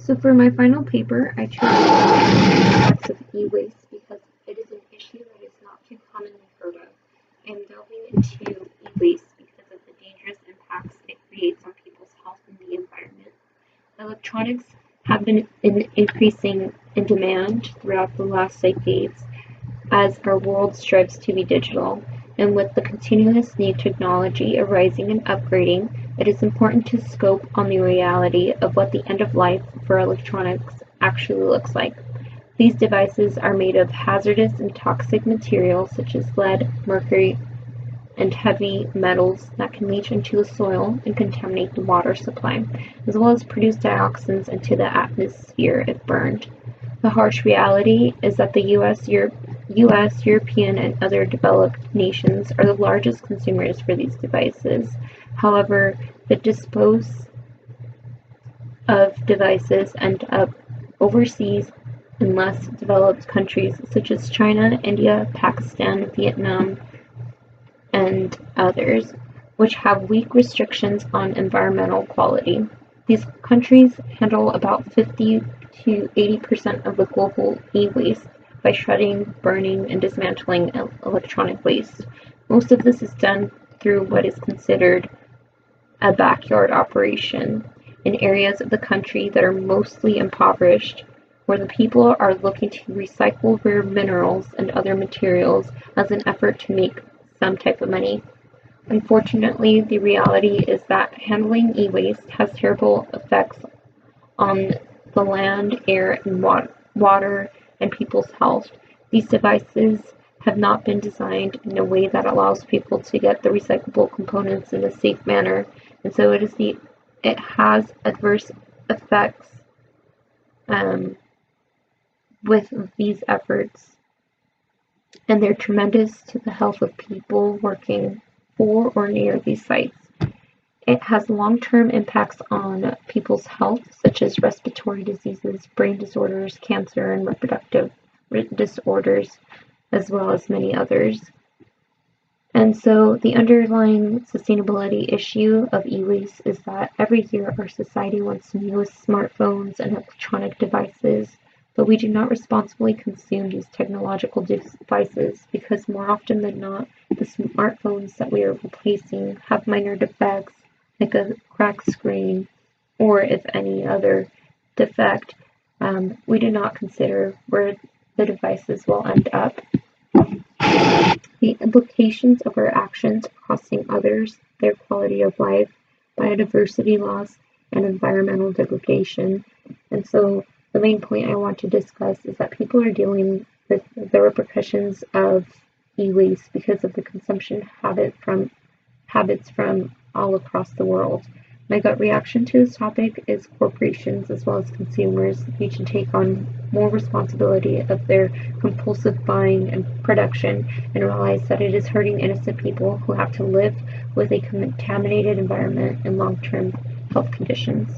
So for my final paper, I chose the impacts of e-waste because it is an issue that is not too commonly heard of. I'm delving into e-waste because of the dangerous impacts it creates on people's health and the environment. Electronics have been increasing in demand throughout the last decades as our world strives to be digital, and with the continuous new technology arising and upgrading, it is important to scope on the reality of what the end of life for electronics actually looks like. These devices are made of hazardous and toxic materials such as lead, mercury, and heavy metals that can leach into the soil and contaminate the water supply, as well as produce dioxins into the atmosphere if burned. The harsh reality is that the US, European, and other developed nations are the largest consumers for these devices. However, the dispose of devices end up overseas in less developed countries such as China, India, Pakistan, Vietnam, and others, which have weak restrictions on environmental quality. These countries handle about 50 to 80% of the global e-waste by shredding, burning, and dismantling electronic waste. Most of this is done through what is considered a backyard operation in areas of the country that are mostly impoverished, where the people are looking to recycle rare minerals and other materials as an effort to make some type of money. Unfortunately, the reality is that handling e-waste has terrible effects on the land, air, and water and people's health. These devices have not been designed in a way that allows people to get the recyclable components in a safe manner, and so it has adverse effects with these efforts, and they're tremendous to the health of people working for or near these sites. It has long-term impacts on people's health, such as respiratory diseases, brain disorders, cancer, and reproductive disorders, as well as many others. And so the underlying sustainability issue of e-waste is that every year our society wants the newest smartphones and electronic devices, but we do not responsibly consume these technological devices because more often than not, the smartphones that we are replacing have minor defects like a cracked screen, or if any other defect, we do not consider where the devices will end up. The implications of our actions are costing others their quality of life, biodiversity loss, and environmental degradation. And so the main point I want to discuss is that people are dealing with the repercussions of e-waste because of the consumption habits from all across the world. My gut reaction to this topic is corporations as well as consumers need to take on more responsibility of their compulsive buying and production and realize that it is hurting innocent people who have to live with a contaminated environment and long-term health conditions.